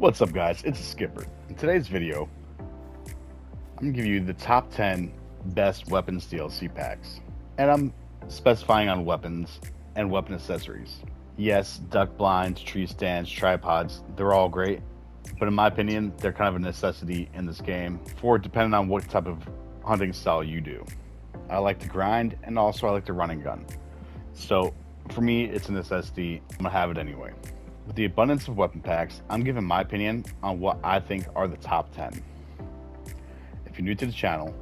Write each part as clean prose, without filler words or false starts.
What's up guys, it's Skipper. In today's video, I'm going to give you the top 10 best weapons DLC packs. And I'm specifying on weapons and weapon accessories. Yes, duck blinds, tree stands, tripods, they're all great. But in my opinion, they're kind of a necessity in this game for depending on what type of hunting style you do. I like to grind and also I like to run and gun. So for me, it's a necessity. I'm going to have it anyway. With the abundance of weapon packs, I'm giving my opinion on what I think are the top 10. If you're new to the channel,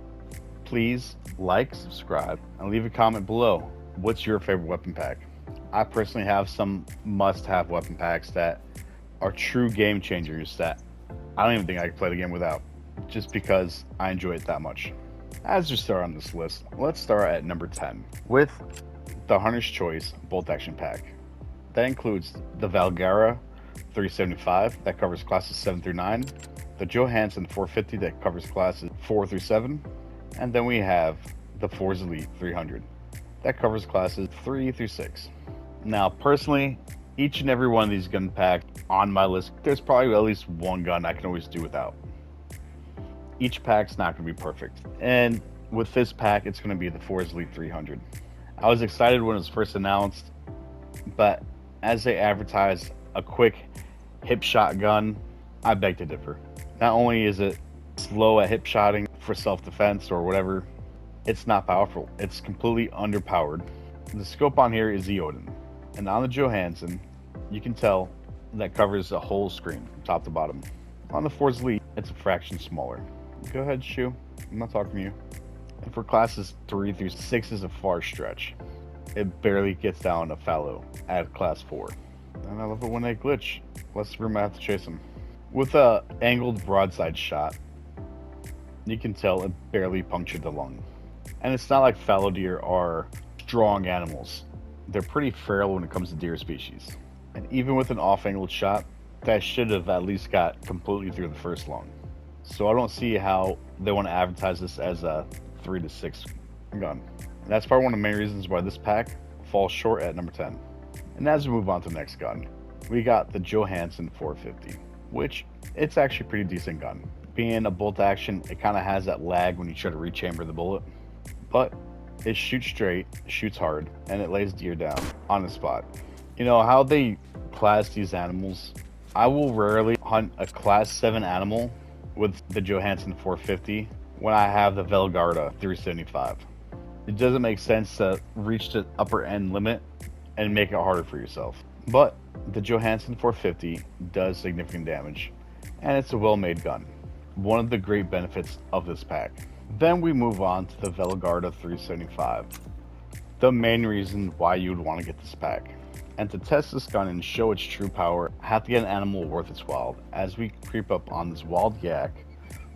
please like, subscribe, and leave a comment below. What's your favorite weapon pack? I personally have some must-have weapon packs that are true game changers that I don't even think I could play the game without, just because I enjoy it that much. As we start on this list, let's start at number 10 with the Hunter's Choice Bolt Action Pack. That includes the Valgara 375 that covers classes 7 through 9, the Johansson 450 that covers classes 4 through 7, and then we have the Force Elite 300 that covers classes 3 through 6. Now, personally, each and every one of these gun packs on my list, there's probably at least one gun I can always do without. Each pack's not going to be perfect, and with this pack, it's going to be the Force Elite 300. I was excited when it was first announced, but as they advertised a quick hip shot gun, I beg to differ. Not only is it slow at hip shotting for self-defense or whatever, it's not powerful. It's completely underpowered. The scope on here is the Odin, and on the Johansson, you can tell that covers the whole screen, top to bottom. On the Force Elite, it's a fraction smaller. Go ahead, Shu. I'm not talking to you. And for classes 3 through 6 is a far stretch. It barely gets down to Fallow at class 4. And I love it when they glitch. Less room I have to chase them. With a angled broadside shot, you can tell it barely punctured the lung. And it's not like fallow deer are strong animals. They're pretty frail when it comes to deer species. And even with an off-angled shot, that should have at least got completely through the first lung. So I don't see how they want to advertise this as a 3 to 6 gun. And that's probably one of the main reasons why this pack falls short at number 10. And as we move on to the next gun, we got the Johansson 450, which it's actually a pretty decent gun. Being a bolt action, it kind of has that lag when you try to rechamber the bullet, but it shoots straight, shoots hard, and it lays deer down on the spot. You know how they class these animals? I will rarely hunt a class 7 animal with the Johansson 450 when I have the Valgara 375. It doesn't make sense to reach the upper end limit and make it harder for yourself. But the Johansson 450 does significant damage, and it's a well-made gun. One of the great benefits of this pack. Then we move on to the Valgara 375. The main reason why you would want to get this pack. And to test this gun and show its true power, I have to get an animal worth its while. As we creep up on this wild yak,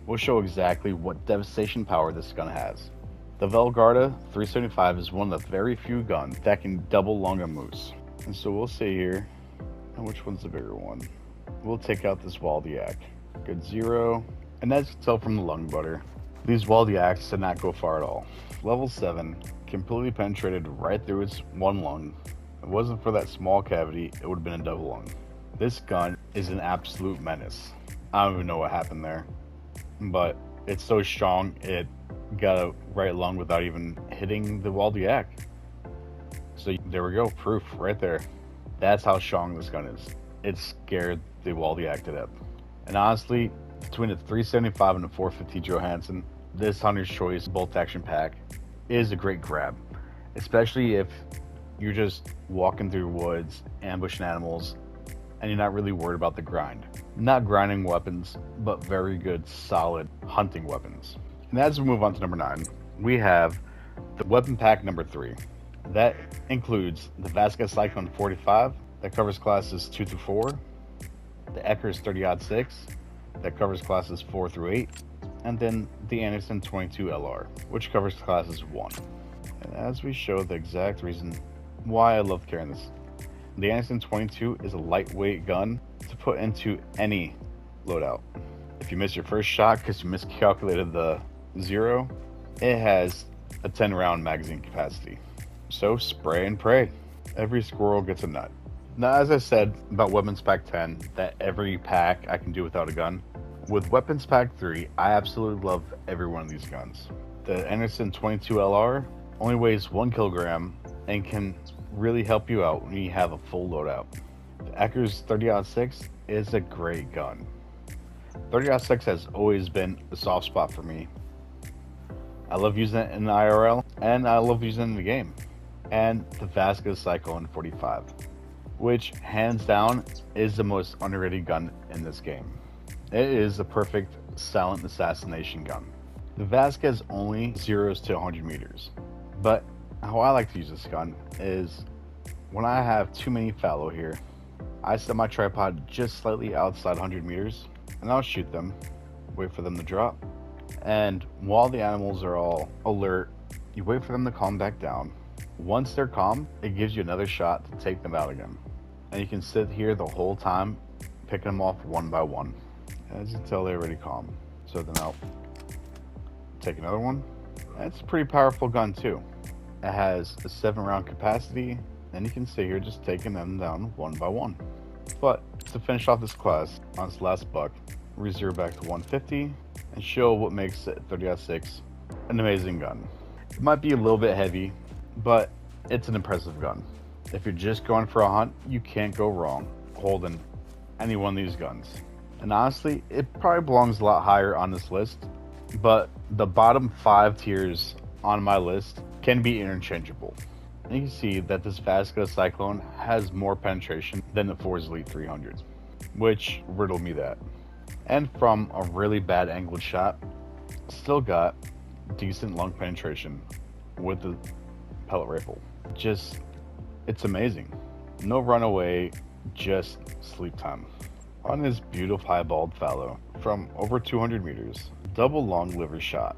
we'll show exactly what devastation power this gun has. The Valgara 375 is one of the very few guns that can double lung a moose. And so we'll see here, which one's the bigger one? We'll take out this wild yak. Good 0. And as you can tell from the lung butter, these wild yaks did not go far at all. Level 7, completely penetrated right through its one lung. If it wasn't for that small cavity, it would have been a double lung. This gun is an absolute menace. I don't even know what happened there, but it's so strong, it got a right lung without even hitting the wild yak. So there we go, proof right there. That's how strong this gun is. It scared the wild yak to death. And honestly, between the 375 and the 450 Johansson, this Hunter's Choice Bolt Action Pack is a great grab, especially if you're just walking through woods, ambushing animals, and you're not really worried about the grind. Not grinding weapons, but very good, solid hunting weapons. And as we move on to number 9, we have the weapon pack number 3. That includes the Vasquez Cyclone 45 that covers classes 2 through 4, the Eckers 30-06 that covers classes 4 through 8, and then the Anderson 22 LR, which covers classes 1. And as we show the exact reason why I love carrying this, the Anderson 22 is a lightweight gun to put into any loadout. If you miss your first shot because you miscalculated the 0, it has a 10 round magazine capacity. So spray and pray. Every squirrel gets a nut. Now, as I said about Weapons Pack 10, that every pack I can do without a gun, with Weapons Pack 3, I absolutely love every one of these guns. The Anderson 22 LR only weighs 1 kilogram and can really help you out when you have a full loadout. The Eckers 30-06 is a great gun. 30-06 has always been a soft spot for me. I love using it in the IRL, and I love using it in the game. And the Vasquez Cyclone 45, which hands down is the most underrated gun in this game. It is a perfect silent assassination gun. The Vasquez only zeros to 100 meters, but how I like to use this gun is when I have too many fallow here, I set my tripod just slightly outside 100 meters and I'll shoot them, wait for them to drop, and while the animals are all alert, you wait for them to calm back down. Once they're calm, it gives you another shot to take them out again. And you can sit here the whole time, picking them off one by one. As you can tell, they're already calm. So then I'll take another one. It's a pretty powerful gun too. It has a 7-round capacity, and you can sit here just taking them down one by one. But to finish off this class, on its last buck, we zero back to 150 and show what makes it 30-06 an amazing gun. It might be a little bit heavy, but it's an impressive gun. If you're just going for a hunt, you can't go wrong holding any one of these guns. And honestly, it probably belongs a lot higher on this list, but the bottom 5 tiers on my list can be interchangeable. And you can see that this Vasquez Cyclone has more penetration than the Force Elite 300, which riddled me that. And from a really bad angled shot, still got decent lung penetration with the pellet rifle. Just, it's amazing. No runaway, just sleep time. On this beautiful highballed fallow from over 200 meters, double long liver shot.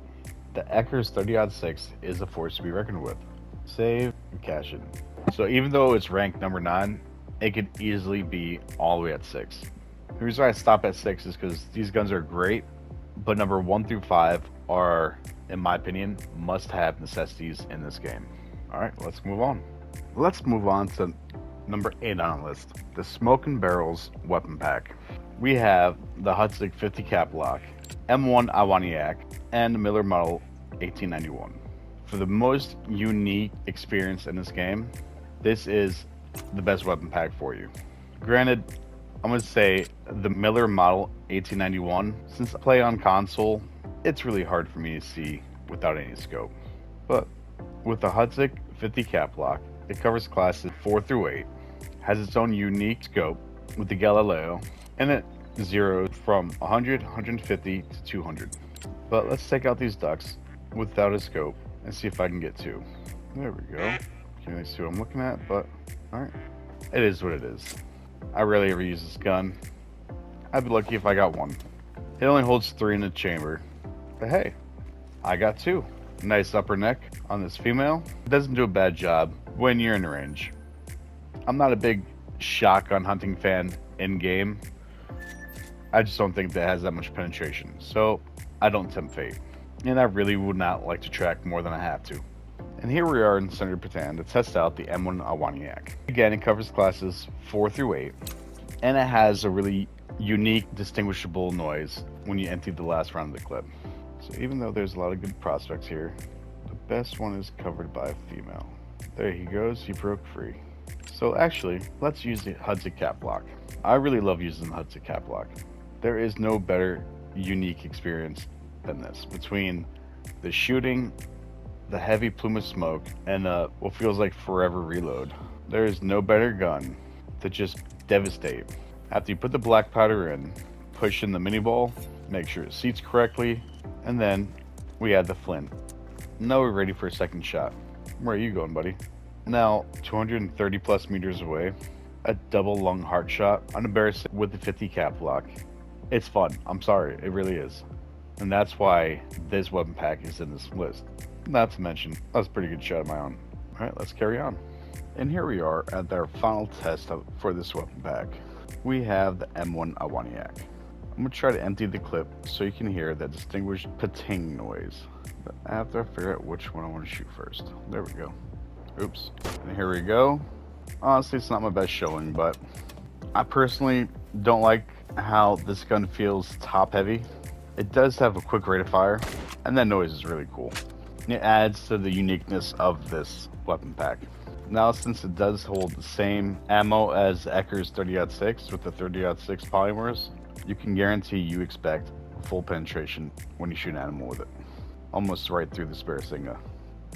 The Eckers 30-06 is a force to be reckoned with. Save and cash in. So even though it's ranked number 9, it could easily be all the way at 6. The reason why I stop at 6 is because these guns are great, but number 1 through 5 are, in my opinion, must-have necessities in this game. Alright, let's move on. Let's move on to number 8 on the list, the Smoke and Barrels Weapon Pack. We have the Hutzig 50 Cap Lock, M1 Awaniak, and the Miller Model 1891. For the most unique experience in this game, this is the best weapon pack for you. Granted, I'm going to say the Miller Model 1891, since I play on console, it's really hard for me to see without any scope. But with the Hutzig 50 Cap Lock, it covers classes 4 through 8, has its own unique scope with the Galileo, and it zeroes from 100, 150 to 200. But let's take out these ducks without a scope and see if I can get 2. There we go. Can't really see what I'm looking at, but alright. It is what it is. I rarely ever use this gun. I'd be lucky if I got 1. It only holds 3 in the chamber. But hey, I got 2. Nice upper neck on this female. It doesn't do a bad job when you're in range. I'm not a big shotgun hunting fan in game. I just don't think that has that much penetration, so I don't tempt fate. And I really would not like to track more than I have to. And here we are in Center Patan to test out the M1 Awaniak. Again, it covers classes 4 through 8, and it has a really unique, distinguishable noise when you empty the last round of the clip. So even though there's a lot of good prospects here, the best one is covered by a female. There he goes, he broke free. So actually, let's use the Hutzig Cap Lock. I really love using the Hutzig Cap Lock. There is no better unique experience than this. Between the shooting, the heavy plume of smoke, and what feels like forever reload, there is no better gun to just devastate. After you put the black powder in, push in the mini ball, make sure it seats correctly, and then we add the flint. Now we're ready for a second shot. Where are you going, buddy? Now, 230 plus meters away, a double lung heart shot on a bear with the 50 cap lock. It's fun. I'm sorry, it really is. And that's why this weapon pack is in this list. Not to mention, that was a pretty good shot of my own. Alright, let's carry on. And here we are at our final test for this weapon pack. We have the M1 Awaniak. I'm going to try to empty the clip so you can hear that distinguished pating noise. But I have to figure out which one I want to shoot first. There we go. Oops. And here we go. Honestly, it's not my best showing, but I personally don't like how this gun feels top heavy. It does have a quick rate of fire, and that noise is really cool. It adds to the uniqueness of this weapon pack. Now, since it does hold the same ammo as Ecker's 30-06 with the 30-06 polymers, you can guarantee you expect full penetration when you shoot an animal with it. Almost right through the Sparasinga.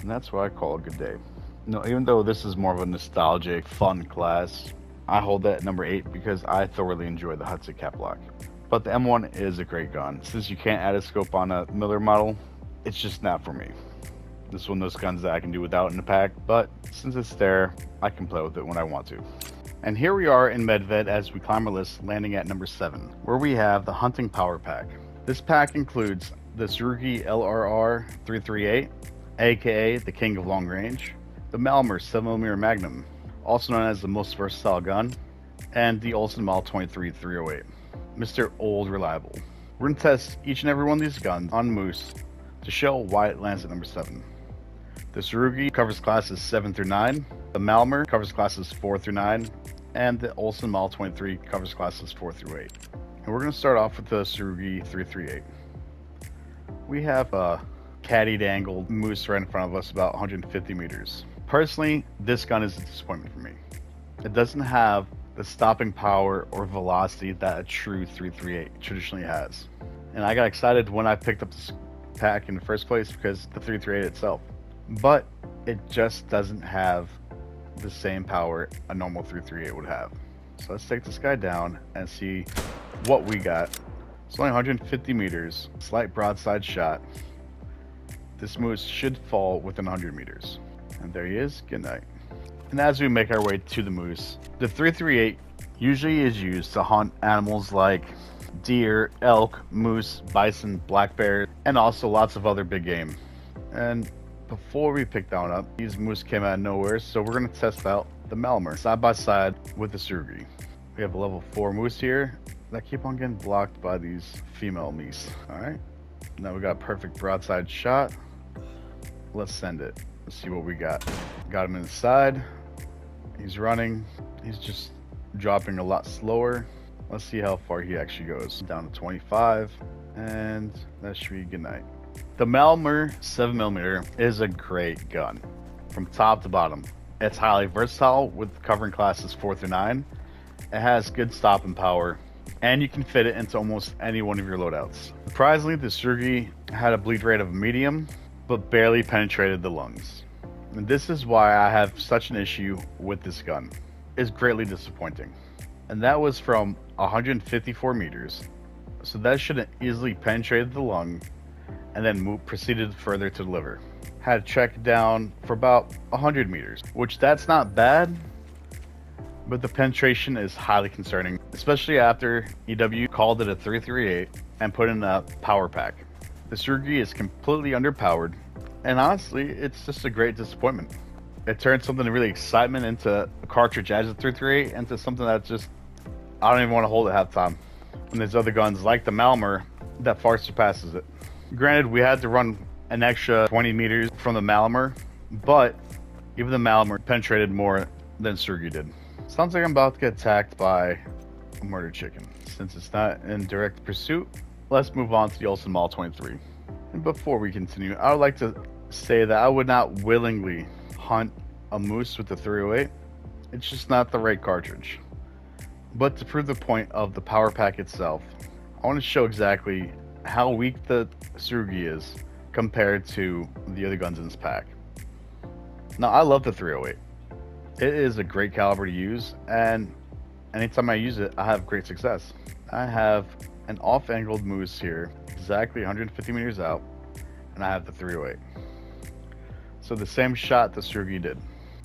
And that's why I call it a good day. No, even though this is more of a nostalgic, fun class, I hold that at number 8 because I thoroughly enjoy the Hudson cap lock. But the M1 is a great gun. Since you can't add a scope on a Miller model, it's just not for me. This is one of those guns that I can do without in the pack, but since it's there, I can play with it when I want to. And here we are in Medved as we climb our list, landing at number 7, where we have the Hunting Power Pack. This pack includes the Tsurugi LRR 338, aka the King of Long Range, the Malmer 7mm Magnum, also known as the most versatile gun, and the Olsen Model 23 308, Mr. Old Reliable. We're going to test each and every one of these guns on Moose to show why it lands at number 7. The Tsurugi covers classes 7 through 9, the Malmer covers classes 4 through 9, and the Olsen Model 23 covers classes 4 through 8. And we're going to start off with the Tsurugi 338. We have a caddied angled Moose right in front of us, about 150 meters. Personally, this gun is a disappointment for me. It doesn't have the stopping power or velocity that a true 338 traditionally has. And I got excited when I picked up this pack in the first place because the 338 itself. But it just doesn't have the same power a normal 338 would have. So let's take this guy down and see what we got. It's only 150 meters, slight broadside shot. This Moose should fall within 100 meters. And there he is. Good night. And as we make our way to the Moose, the 338 usually is used to hunt animals like deer, elk, moose, bison, black bear, and also lots of other big game. And before we pick that one up, these Moose came out of nowhere, so we're going to test out the Malmer side by side with the Tsurugi. We have a level 4 Moose here that keep on getting blocked by these female Meese. Alright, now we got a perfect broadside shot. Let's send it. Let's see what we got. Got him inside. He's running. He's just dropping a lot slower. Let's see how far he actually goes. Down to 25, and that should be good night. The Malmer 7mm is a great gun from top to bottom. It's highly versatile with covering classes 4 through 9. It has good stopping power, and you can fit it into almost any one of your loadouts. Surprisingly, the Tsurugi had a bleed rate of medium, but barely penetrated the lungs. And this is why I have such an issue with this gun. It's greatly disappointing. And that was from 154 meters. So that should have easily penetrated the lung and then proceeded further to the liver. Had checked down for about 100 meters, which that's not bad, but the penetration is highly concerning, especially after EW called it a 338 and put in a power pack. The Tsurugi is completely underpowered, and honestly, it's just a great disappointment. It turned something really excitement into a cartridge as a 338 into something that just, I don't even want to hold it half the time. And there's other guns like the Malmer that far surpasses it. Granted, we had to run an extra 20 meters from the Malmer, but even the Malmer penetrated more than Tsurugi did. Sounds like I'm about to get attacked by a murder chicken. Since it's not in direct pursuit, let's move on to the Olsen Model 23. And before we continue, I would like to say that I would not willingly hunt a Moose with the 308. It's just not the right cartridge. But to prove the point of the power pack itself, I want to show exactly how weak the Tsurugi is compared to the other guns in this pack. Now, I love the 308. It is a great caliber to use, and anytime I use it, I have great success. I have an off-angled Moose here, exactly 150 meters out, and I have the 308. So the same shot the Tsurugi did.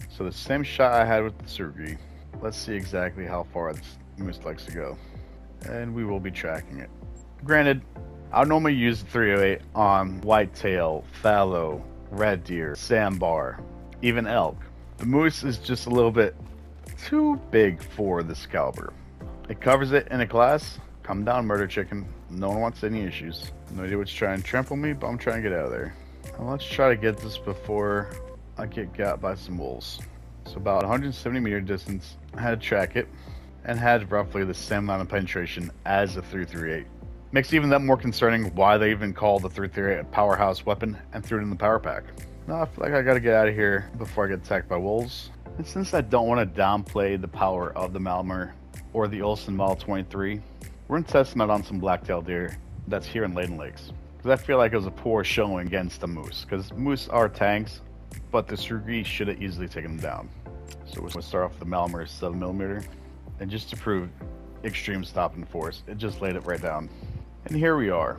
So the same shot I had with the Tsurugi. Let's see exactly how far this Moose likes to go. And we will be tracking it. Granted, I would normally use the 308 on whitetail, fallow, red deer, sandbar, even elk. The Moose is just a little bit too big for this caliber. It covers it in a class. Come down, murder chicken. No one wants any issues. No idea what's trying to trample me, but I'm trying to get out of there. Now let's try to get this before I get got by some wolves. So about 170-meter distance, I had to track it, and had roughly the same amount of penetration as the 338. Makes even that more concerning why they even call the 338 a powerhouse weapon and threw it in the power pack. Now I feel like I gotta get out of here before I get attacked by wolves. And since I don't want to downplay the power of the Malmer or the Olsen Model 23, we're gonna test them out on some black-tailed deer that's here in Layden Lakes. Because I feel like it was a poor showing against the moose. Because moose are tanks, but the Surugi should have easily taken them down. So we'll start off with the Malmer 7mm. And just to prove extreme stopping force, it just laid it right down. And here we are.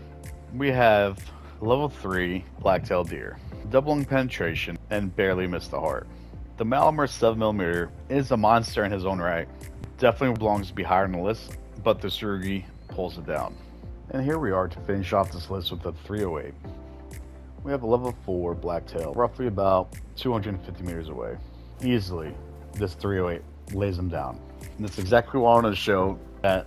We have level 3 black-tailed deer, doubling penetration, and barely missed the heart. The Malmer 7mm is a monster in his own right. Definitely belongs to be higher on the list, but the Surugi pulls it down. And here we are to finish off this list with the 308. We have a level 4 blacktail, roughly about 250 meters away. Easily, this 308 lays them down. And that's exactly what I wanted to show, that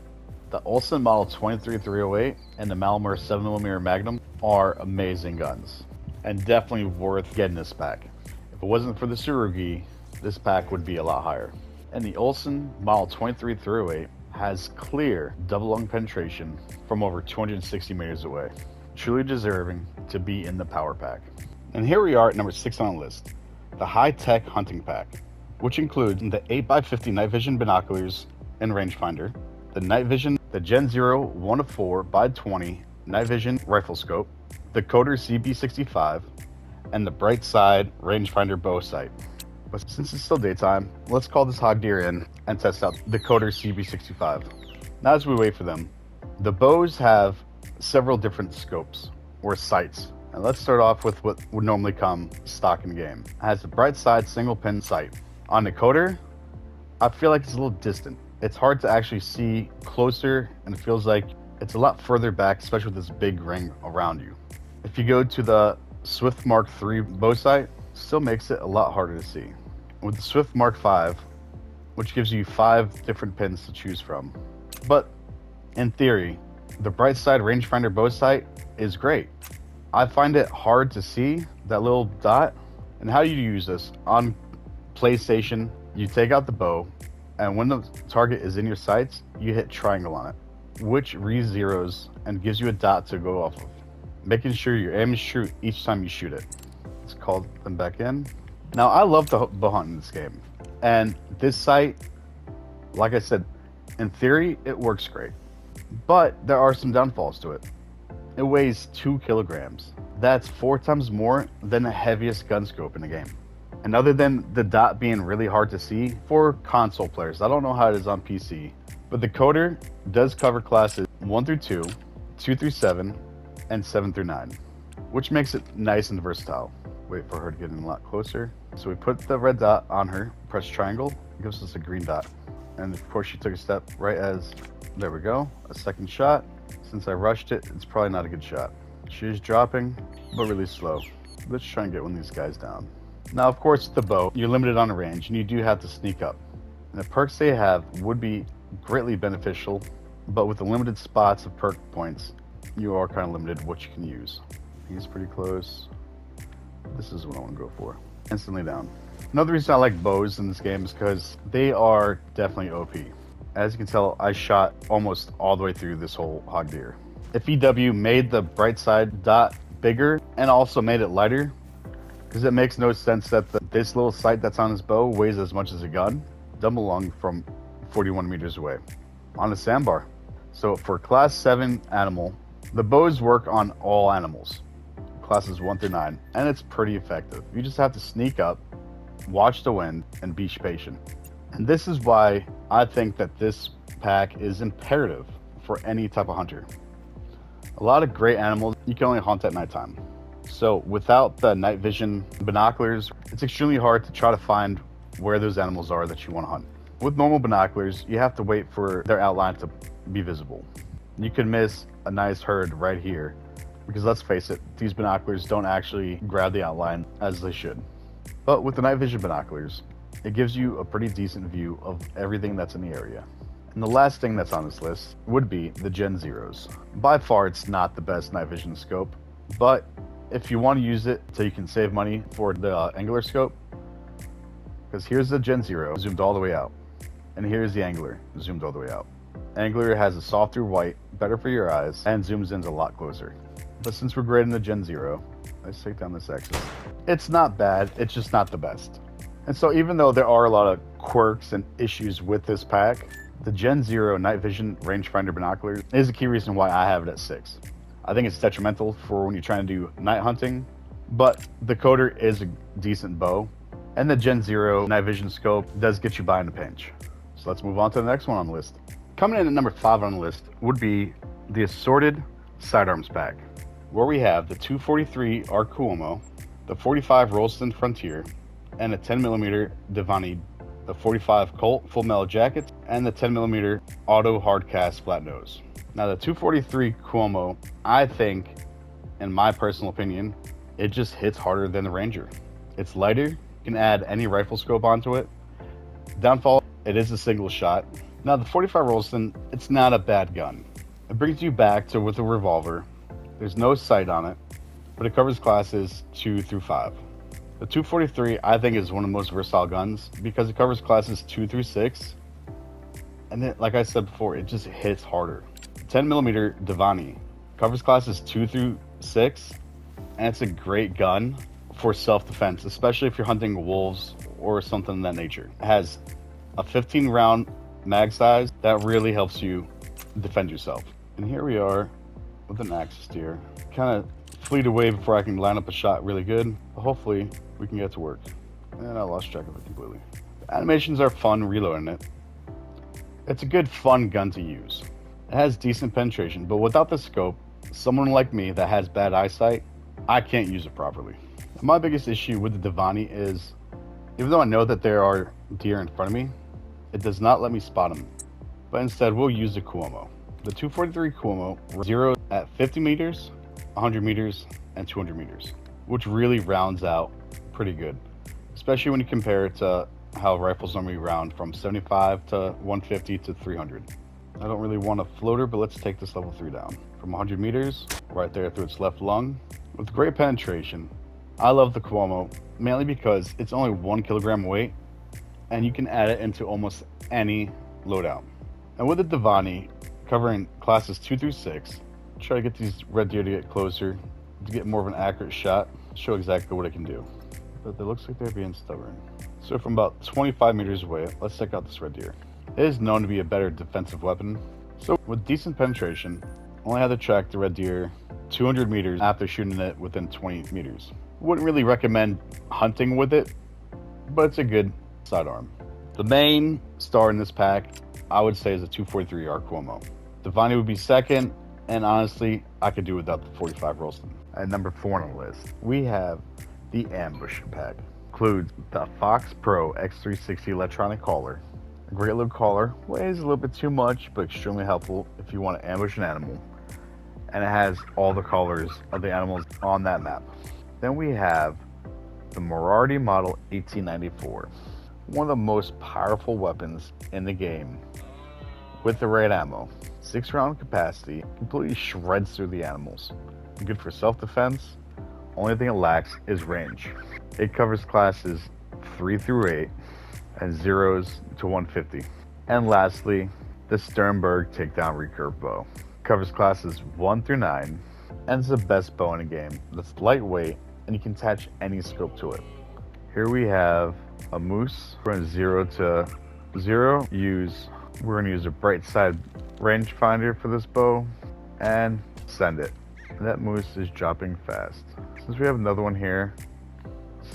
the Olsen Model 23 308 and the Malmer 7mm Magnum are amazing guns, and definitely worth getting this pack. If it wasn't for the Surugi, this pack would be a lot higher. And the Olsen Model 23 308 has clear double lung penetration from over 260 meters away, truly deserving to be in the power pack. And here we are at number 6 on the list, the high-tech hunting pack, which includes the 8x50 night vision binoculars and rangefinder, the night vision, the Gen 0 1-4x20 night vision rifle scope, the Coder CB65, and the bright side rangefinder bow sight. But since it's still daytime, let's call this hog deer in and test out the Coder CB65. Now as we wait for them, the bows have several different scopes or sights. And let's start off with what would normally come stock in the game. It has a bright side single pin sight. On the Coder, I feel like it's a little distant. It's hard to actually see closer, and it feels like it's a lot further back, especially with this big ring around you. If you go to the Swift Mark III bow sight, still makes it a lot harder to see. With the Swift Mark V, which gives you 5 different pins to choose from. But in theory, the bright side rangefinder bow sight is great. I find it hard to see that little dot. And how you use this on PlayStation, you take out the bow, and when the target is in your sights, you hit triangle on it, which re-zeros and gives you a dot to go off of, making sure your aim is true each time you shoot it. Let's call them back in. Now, I love the bow hunt in this game, and this sight, like I said, in theory, it works great, but there are some downfalls to it. It weighs 2 kilograms. That's 4 times more than the heaviest gun scope in the game. And other than the dot being really hard to see for console players, I don't know how it is on PC, but the Coder does cover classes 1 through 2, 2 through 7, and 7 through 9, which makes it nice and versatile. Wait for her to get in a lot closer. So we put the red dot on her, press triangle, it gives us a green dot. And of course she took a step right as, there we go, a second shot. Since I rushed it, it's probably not a good shot. She's dropping, but really slow. Let's try and get one of these guys down. Now, of course, the bow, you're limited on the range, and you do have to sneak up. And the perks they have would be greatly beneficial, but with the limited spots of perk points, you are kind of limited what you can use. He's pretty close. This is what I want to go for. Instantly down. Another reason I like bows in this game is because they are definitely OP. As you can tell, I shot almost all the way through this whole hog deer. If EW made the bright side dot bigger and also made it lighter, because it makes no sense that this little sight that's on his bow weighs as much as a gun, double lung from 41 meters away on a sandbar. So for class 7 animal, the bows work on all animals, classes 1 through 9, and it's pretty effective. You just have to sneak up, watch the wind, and be patient. And this is why I think that this pack is imperative for any type of hunter. A lot of great animals you can only hunt at nighttime. So without the night vision binoculars, it's extremely hard to try to find where those animals are that you want to hunt. With normal binoculars, you have to wait for their outline to be visible. You can miss a nice herd right here, because let's face it, these binoculars don't actually grab the outline as they should. But with the night vision binoculars, it gives you a pretty decent view of everything that's in the area. And the last thing that's on this list would be the Gen Zeros. By far, it's not the best night vision scope, but if you want to use it so you can save money for the angular scope, Because here's the Gen Zero zoomed all the way out, and here's the Angler zoomed all the way out. Angler has a softer white, better for your eyes, and zooms in a lot closer. But since we're grading the Gen Zero, let's take down this axis. It's not bad, it's just not the best. And so even though there are a lot of quirks and issues with this pack, the Gen Zero night vision rangefinder binoculars is a key reason why I have it at 6. I think it's detrimental for when you're trying to do night hunting, but the Coder is a decent bow, and the Gen Zero night vision scope does get you by in a pinch. So let's move on to the next one on the list. Coming in at number 5 on the list would be the Assorted sidearms pack, where we have the 243 Arcuomo, the 45 Rolston Frontier, and a 10mm Devani, the 45 Colt full metal jacket, and the 10mm auto hardcast flat nose. Now the 243 Cuomo, I think, in my personal opinion, it just hits harder than the Ranger. It's lighter, you can add any rifle scope onto it. Downfall, it is a single shot. Now the 45 Rolston, it's not a bad gun. It brings you back to with a revolver. There's no sight on it, but it covers classes 2 through 5. The 243 I think is one of the most versatile guns because it covers classes 2 through 6. And then, like I said before, it just hits harder. 10mm Devani covers classes 2 through 6, and it's a great gun for self-defense, especially if you're hunting wolves or something of that nature. It has a 15 round mag size that really helps you defend yourself. And here we are with an axis deer. Kind of fleet away before I can line up a shot really good, but hopefully we can get to work. And I lost track of it completely. The animations are fun reloading it. It's a good fun gun to use. It has decent penetration, but without the scope, someone like me that has bad eyesight, I can't use it properly. My biggest issue with the Devani is, even though I know that there are deer in front of me, it does not let me spot them. But instead, we'll use the Cuomo. The 243 Cuomo zeroes at 50 meters, 100 meters, and 200 meters, which really rounds out pretty good, especially when you compare it to how rifles normally round from 75 to 150 to 300. I don't really want a floater, but let's take this level 3 down. From 100 meters, right there through its left lung, with great penetration. I love the Cuomo, mainly because it's only 1 kilogram weight, and you can add it into almost any loadout. And with the Devani, covering classes 2 through 6, try to get these red deer to get closer, to get more of an accurate shot, show exactly what it can do. But it looks like they're being stubborn. So from about 25 meters away, let's check out this red deer. It is known to be a better defensive weapon, so with decent penetration, only had to track the red deer 200 meters after shooting it within 20 meters. Wouldn't really recommend hunting with it, but it's a good sidearm. The main star in this pack, I would say, is a 243 Arcuomo. Devani would be second, and honestly, I could do without the 45 Rolston. At number 4 on the list, we have the Ambush pack. Includes the Fox Pro X360 electronic collar. A great little collar, weighs a little bit too much, but extremely helpful if you want to ambush an animal. And it has all the colors of the animals on that map. Then we have the Moriarty Model 1894. One of the most powerful weapons in the game with the right ammo. 6-round capacity, completely shreds through the animals. Good for self-defense. Only thing it lacks is range. It covers classes 3 through 8 and 0s to 150. And lastly, the Sternberg Takedown Recurve Bow. Covers classes 1 through 9 and is the best bow in the game. That's lightweight and you can attach any scope to it. Here we have a moose. We're going 0 to 0. We're going to use a bright side rangefinder for this bow and send it. And that moose is dropping fast. Since we have another one here,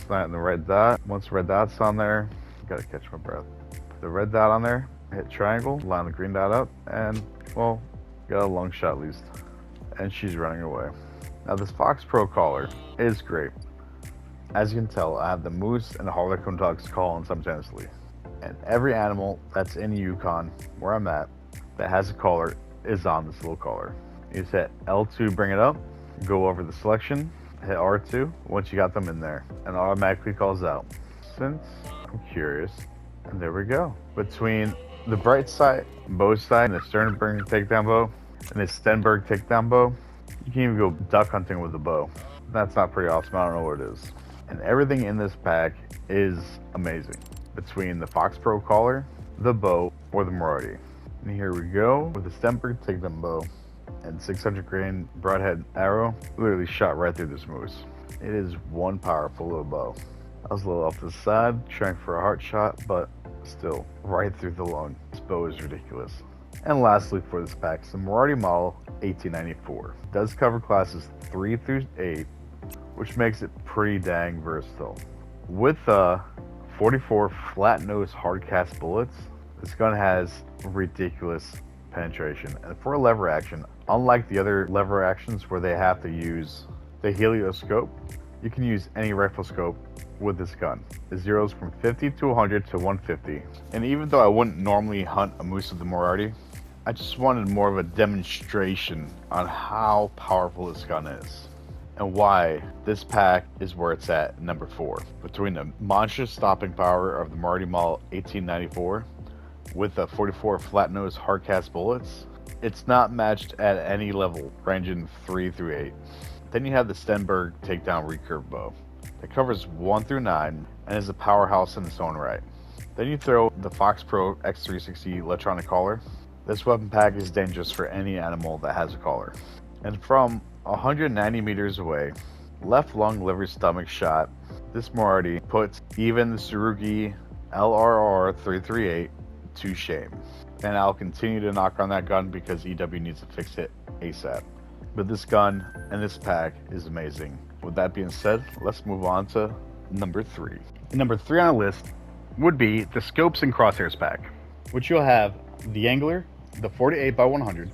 slide in the red dot. Once the red dot's on there, gotta catch my breath. Put the red dot on there, hit triangle, line the green dot up, and well, got a long shot at least. And she's running away. Now this Fox Pro collar is great. As you can tell, I have the moose and the Harlequin ducks calling simultaneously. And every animal that's in Yukon, where I'm at, that has a collar is on this little collar. You just hit L2 to bring it up, go over the selection, hit R2 once you got them in there, and it automatically calls out. Since I'm curious, and there we go. Between the bright side bow sight and the Sternberg takedown bow and the Stenberg takedown bow, you can even go duck hunting with the bow. That's not pretty awesome, I don't know what it is. And everything in this pack is amazing. between the Fox Pro collar, the bow, or the Maraudi. And here we go with the Stenberg takedown bow and 600 grain broadhead arrow. Literally shot right through this moose. It is one powerful little bow. I was a little off to the side, trying for a heart shot, but still, right through the lung. This bow is ridiculous. And lastly for this pack, some Maraudi model 1894. It does cover classes 3 through 8, which makes it pretty dang versatile. With 44 flat nose hard cast bullets, this gun has ridiculous penetration. And for a lever action, unlike the other lever actions where they have to use the helioscope, you can use any rifle scope with this gun. It zeroes from 50 to 100 to 150. And even though I wouldn't normally hunt a moose with the Maraudi, I just wanted more of a demonstration on how powerful this gun is and why this pack is where it's at number 4. Between the monstrous stopping power of the Maraudi Model 1894 with the 44 flat nose hard cast bullets, it's not matched at any level ranging 3 through 8. Then you have the Stenberg takedown recurve bow that covers 1 through 9 and is a powerhouse in its own right. Then you throw the Fox Pro X360 electronic collar. This weapon pack is dangerous for any animal that has a collar. And from 190 meters away, left lung, liver, stomach shot, this Maraudi puts even the Tsurugi LRR 338 to shame. And I'll continue to knock on that gun because EW needs to fix it ASAP. But this gun and this pack is amazing. With that being said, let's move on to number 3. Number 3 on the list would be the Scopes and Crosshairs pack, which you'll have the Angler, the 48x100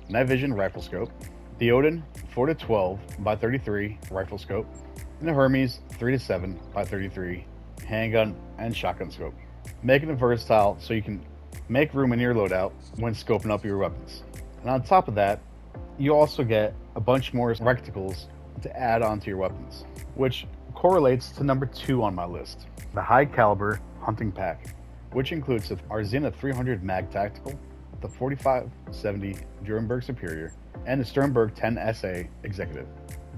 night vision rifle scope, the Odin 4-12x33 rifle scope, and the Hermes 3-7x33 handgun and shotgun scope, making it versatile so you can make room in your loadout when scoping up your weapons. And on top of that, you also get a bunch more reticles to add onto your weapons, which correlates to number 2 on my list, the high caliber hunting pack, which includes the Arzina 300 Mag Tactical, the 45-70 Durenberg Superior, and the Sternberg 10 SA Executive.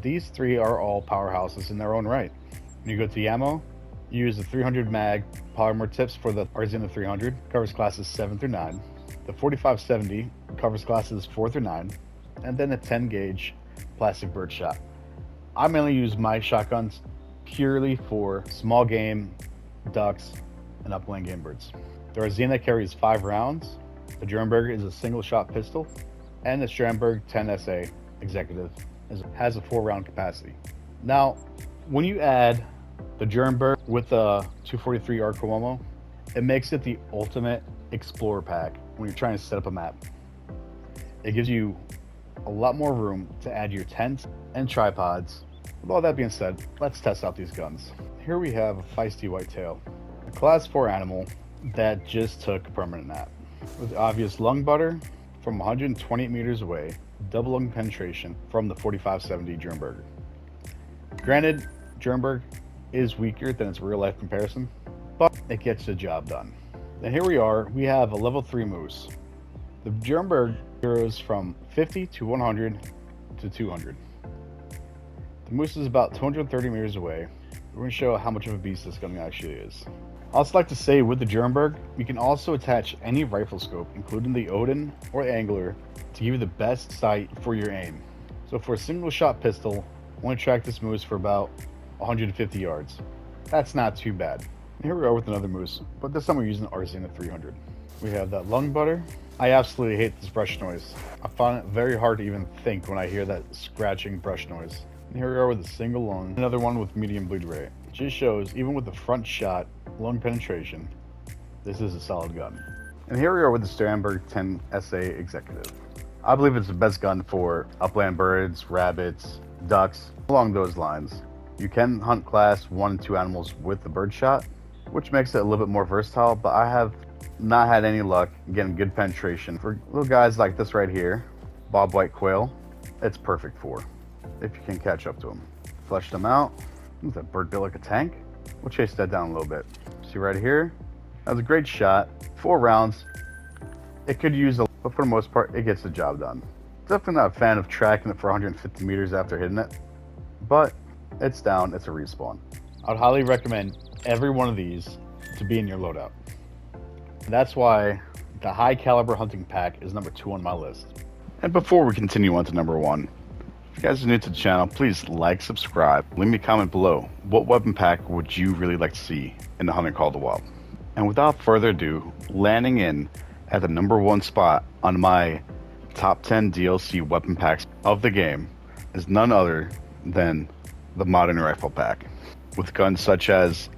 These 3 are all powerhouses in their own right. When you go to the ammo, you use the 300 Mag polymer tips for the Arzina 300, covers classes 7 through 9. The 45-70 covers classes 4 through 9, and then a 10 gauge plastic birdshot. I mainly use my shotguns purely for small game, ducks, and upland game birds. The Arzina carries 5 rounds, the Durenberg is a single shot pistol, and the Sternberg 10 SA Executive has a 4-round capacity. Now, when you add the Durenberg with the 243 Arco ammo, it makes it the ultimate explorer pack when you're trying to set up a map. It gives you a lot more room to add your tents and tripods. With all that being said, let's test out these guns. Here we have a feisty whitetail, a class 4 animal that just took a permanent nap. With obvious lung butter from 128 meters away, double lung penetration from the 45-70 Durenberg. Granted, Durenberg is weaker than its real life comparison, but it gets the job done. Then here we are, we have a level 3 moose. The Durenberg zeroes from 50 to 100 to 200. The moose is about 230 meters away. We're going to show how much of a beast this gun actually is. I also like to say with the Durenberg, you can also attach any rifle scope, including the Odin or Angler, to give you the best sight for your aim. So for a single shot pistol, I want to track this moose for about 150 yards. That's not too bad. And here we are with another moose, but this time we're using the Arzina 300. We have that lung butter. I absolutely hate this brush noise. I find it very hard to even think when I hear that scratching brush noise. And here we are with a single lung, another one with medium bleed rate. It just shows, even with the front shot, lung penetration, this is a solid gun. And here we are with the Sternberg 10 SA Executive. I believe it's the best gun for upland birds, rabbits, ducks, along those lines. You can hunt class 1 and 2 animals with the birdshot, which makes it a little bit more versatile, but I have not had any luck getting good penetration. For little guys like this right here, bob white quail, it's perfect for, if you can catch up to them. Flush them out. Is that bird built like a tank? We'll chase that down a little bit. See right here? That was a great shot. 4 rounds. It could use a, but for the most part, it gets the job done. Definitely not a fan of tracking it for 150 meters after hitting it, but it's down, it's a respawn. I would highly recommend every one of these to be in your loadout. That's why the high caliber hunting pack is number 2 on my list. And before we continue on to number 1, if you guys are new to the channel, please like, subscribe, leave me a comment below. What weapon pack would you really like to see in the Hunter Call of the Wild? And without further ado, landing in at the number 1 spot on my top 10 DLC weapon packs of the game is none other than the Modern Rifle Pack. With guns such as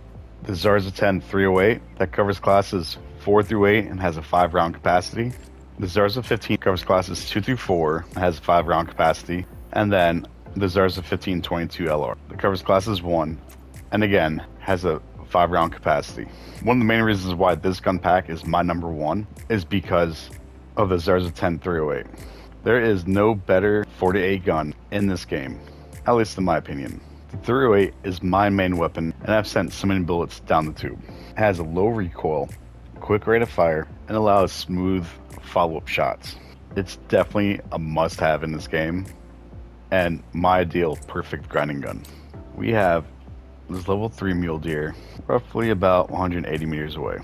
the Zarza 10 308 that covers classes 4 through 8 and has a 5-round capacity. The Zarza 15 covers classes 2 through 4 and has a 5-round capacity. And then the Zarza 1522 LR that covers classes 1 and again has a 5-round capacity. One of the main reasons why this gun pack is my number 1 is because of the Zarza 10 308. There is no better 48 gun in this game, at least in my opinion. The 308 is my main weapon, and I've sent so many bullets down the tube. It has a low recoil, quick rate of fire, and allows smooth follow-up shots. It's definitely a must-have in this game, and my ideal perfect grinding gun. We have this level 3 mule deer, roughly about 180 meters away.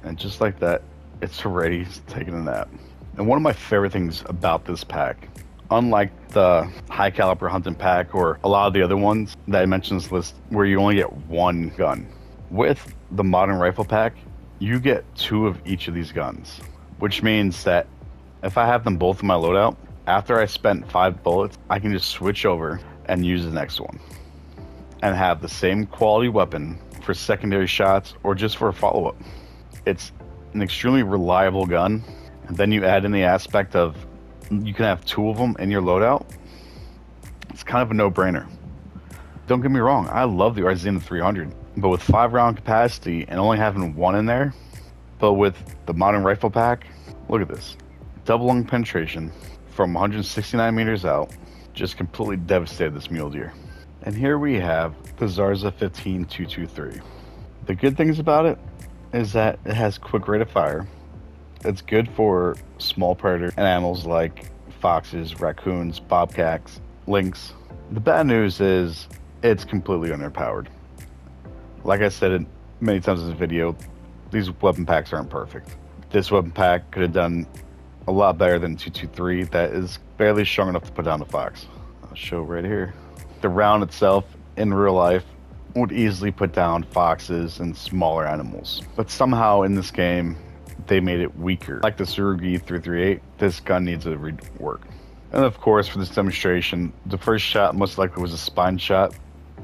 And just like that, it's already taking a nap. And one of my favorite things about this pack, unlike the high caliber hunting pack or a lot of the other ones that I mentioned in this list where you only get one gun, with the Modern Rifle Pack, you get 2 of each of these guns, which means that if I have them both in my loadout, after I spent 5 bullets, I can just switch over and use the next one and have the same quality weapon for secondary shots or just for a follow-up. It's an extremely reliable gun, and then you add in the aspect of you can have 2 of them in your loadout. It's kind of a no-brainer. Don't get me wrong, I love the Arzina 300, but with 5-round capacity and only having 1 in there, but with the Modern Rifle Pack, look at this. Double lung penetration from 169 meters out, just completely devastated this mule deer. And here we have the Zarza 15223. The good things about it is that it has quick rate of fire. It's good for small predator and animals like foxes, raccoons, bobcats, lynx. The bad news is it's completely underpowered. Like I said many times in this video, these weapon packs aren't perfect. This weapon pack could have done a lot better than 223 that is barely strong enough to put down a fox. I'll show right here. The round itself in real life would easily put down foxes and smaller animals, but somehow in this game they made it weaker. Like the Surugi 338, this gun needs a rework. And of course, for this demonstration, the first shot most likely was a spine shot,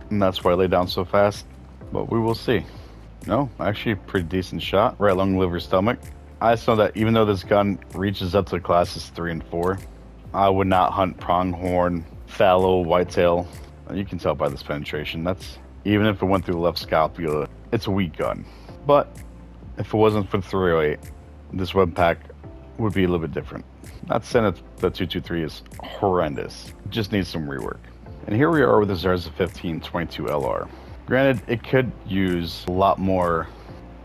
and that's why I laid down so fast, but we will see. No, actually a pretty decent shot, right along the liver stomach. I just know that even though this gun reaches up to classes 3 and 4, I would not hunt pronghorn, fallow, whitetail. You can tell by this penetration. That's even if it went through the left scapula, it's a weak gun. But if it wasn't for the 308, this weapon pack would be a little bit different. Not saying that the 223 is horrendous. It just needs some rework. And here we are with the Zarza 1522 LR. Granted, it could use a lot more,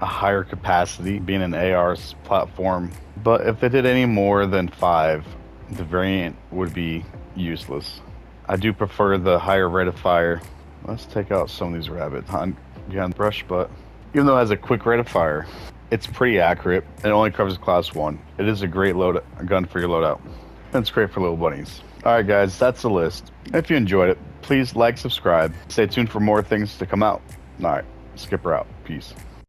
a higher capacity, being an AR's platform. But if it did any more than 5, the variant would be useless. I do prefer the higher rate of fire. Let's take out some of these rabbits behind the brush, but even though it has a quick rate of fire, it's pretty accurate. It only covers class 1. It is a great gun for your loadout. And it's great for little bunnies. Alright guys, that's the list. If you enjoyed it, please like, subscribe. Stay tuned for more things to come out. Alright, Skipper out. Peace.